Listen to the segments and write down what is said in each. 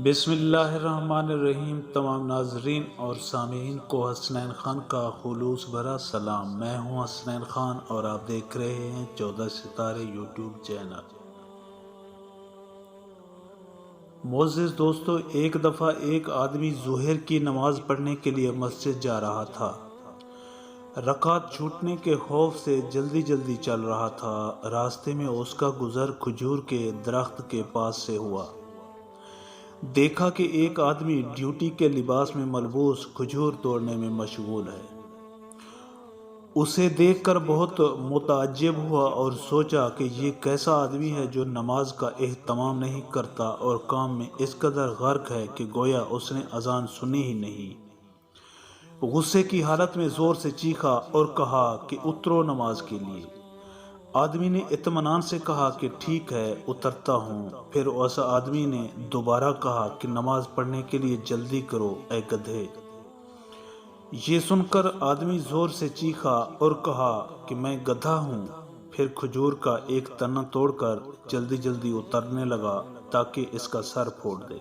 بسم اللہ الرحمن الرحیم۔ تمام ناظرین اور سامعین کو حسنین خان کا خلوص بھرا سلام۔ میں ہوں حسنین خان اور آپ دیکھ رہے ہیں 14 ستارے یوٹیوب چینل۔ معزز دوستو، ایک دفعہ ایک آدمی ظہر کی نماز پڑھنے کے لیے مسجد جا رہا تھا۔ رکعت چھوٹنے کے خوف سے جلدی جلدی چل رہا تھا۔ راستے میں اس کا گزر کھجور کے درخت کے پاس سے ہوا۔ دیکھا کہ ایک آدمی ڈیوٹی کے لباس میں ملبوس کھجور توڑنے میں مشغول ہے۔ اسے دیکھ کر بہت متعجب ہوا اور سوچا کہ یہ کیسا آدمی ہے جو نماز کا اہتمام نہیں کرتا اور کام میں اس قدر غرق ہے کہ گویا اس نے اذان سنی ہی نہیں۔ غصے کی حالت میں زور سے چیخا اور کہا کہ اترو نماز کے لیے۔ آدمی نے اطمینان سے کہا کہ ٹھیک ہے، اترتا ہوں۔ پھر اس آدمی نے دوبارہ کہا کہ نماز پڑھنے کے لیے جلدی کرو اے گدھے۔ یہ سن کر آدمی زور سے چیخا اور کہا کہ میں گدھا ہوں۔ پھر کھجور کا ایک تنا توڑ کر جلدی جلدی اترنے لگا تاکہ اس کا سر پھوڑ دے۔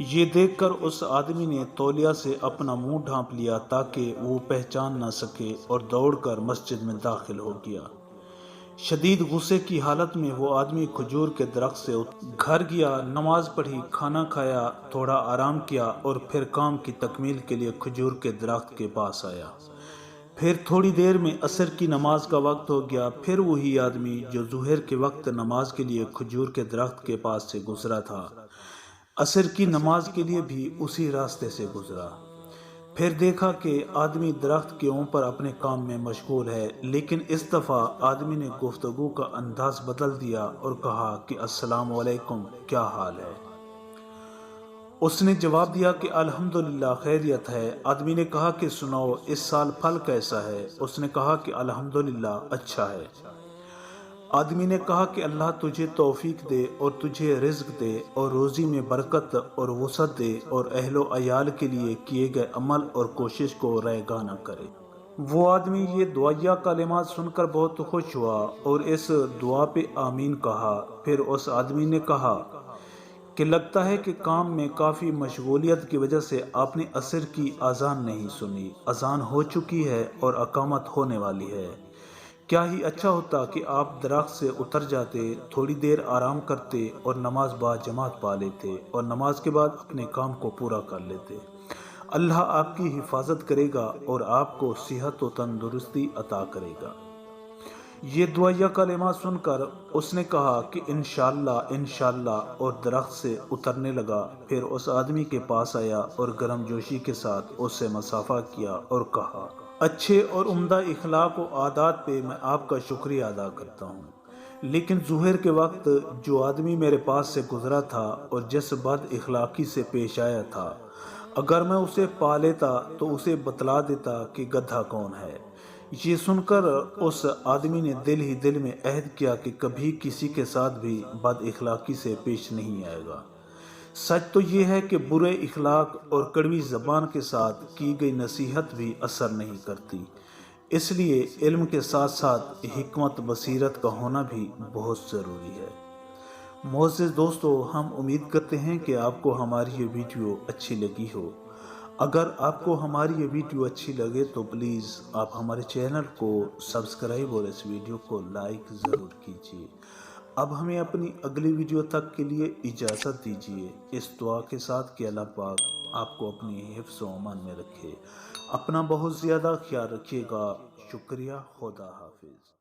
یہ دیکھ کر اس آدمی نے تولیہ سے اپنا منہ ڈھانپ لیا تاکہ وہ پہچان نہ سکے اور دوڑ کر مسجد میں داخل ہو گیا۔ شدید غصے کی حالت میں وہ آدمی کھجور کے درخت سے گھر گیا، نماز پڑھی، کھانا کھایا، تھوڑا آرام کیا اور پھر کام کی تکمیل کے لیے کھجور کے درخت کے پاس آیا۔ پھر تھوڑی دیر میں عصر کی نماز کا وقت ہو گیا۔ پھر وہی آدمی جو ظہر کے وقت نماز کے لیے کھجور کے درخت کے پاس سے گزرا تھا، عصر کی نماز کے لیے بھی اسی راستے سے گزرا۔ پھر دیکھا کہ آدمی درخت کے اوپر اپنے کام میں مشغول ہے، لیکن اس دفعہ آدمی نے گفتگو کا انداز بدل دیا اور کہا کہ السلام علیکم، کیا حال ہے؟ اس نے جواب دیا کہ الحمدللہ خیریت ہے۔ آدمی نے کہا کہ سناؤ اس سال پھل کیسا ہے؟ اس نے کہا کہ الحمدللہ اچھا ہے۔ آدمی نے کہا کہ اللہ تجھے توفیق دے اور تجھے رزق دے اور روزی میں برکت اور وسعت دے اور اہل و عیال کے لیے کیے گئے عمل اور کوشش کو رائگاں نہ کرے۔ وہ آدمی یہ دعائیہ کلمات سن کر بہت خوش ہوا اور اس دعا پہ آمین کہا۔ پھر اس آدمی نے کہا کہ لگتا ہے کہ کام میں کافی مشغولیت کی وجہ سے آپ نے عصر کی اذان نہیں سنی۔ اذان ہو چکی ہے اور اقامت ہونے والی ہے۔ کیا ہی اچھا ہوتا کہ آپ درخت سے اتر جاتے، تھوڑی دیر آرام کرتے اور نماز با جماعت پا لیتے اور نماز کے بعد اپنے کام کو پورا کر لیتے۔ اللہ آپ کی حفاظت کرے گا اور آپ کو صحت و تندرستی عطا کرے گا۔ یہ دعائیہ کلمات سن کر اس نے کہا کہ انشاءاللہ انشاءاللہ اور درخت سے اترنے لگا۔ پھر اس آدمی کے پاس آیا اور گرم جوشی کے ساتھ اس سے مصافحہ کیا اور کہا اچھے اور عمدہ اخلاق و عادات پہ میں آپ کا شکریہ ادا کرتا ہوں، لیکن ظہر کے وقت جو آدمی میرے پاس سے گزرا تھا اور جس بد اخلاقی سے پیش آیا تھا، اگر میں اسے پا لیتا تو اسے بتلا دیتا کہ گدھا کون ہے۔ یہ سن کر اس آدمی نے دل ہی دل میں عہد کیا کہ کبھی کسی کے ساتھ بھی بد اخلاقی سے پیش نہیں آئے گا۔ سچ تو یہ ہے کہ برے اخلاق اور کڑوی زبان کے ساتھ کی گئی نصیحت بھی اثر نہیں کرتی، اس لیے علم کے ساتھ ساتھ حکمت بصیرت کا ہونا بھی بہت ضروری ہے۔ معزز دوستو، ہم امید کرتے ہیں کہ آپ کو ہماری یہ ویڈیو اچھی لگی ہو۔ اگر آپ کو ہماری یہ ویڈیو اچھی لگے تو پلیز آپ ہمارے چینل کو سبسکرائب اور اس ویڈیو کو لائک ضرور کیجیے۔ اب ہمیں اپنی اگلی ویڈیو تک کے لیے اجازت دیجیے، اس دعا کے ساتھ کہ اللہ پاک آپ کو اپنی حفظ و امان میں رکھے۔ اپنا بہت زیادہ خیال رکھیے گا۔ شکریہ، خدا حافظ۔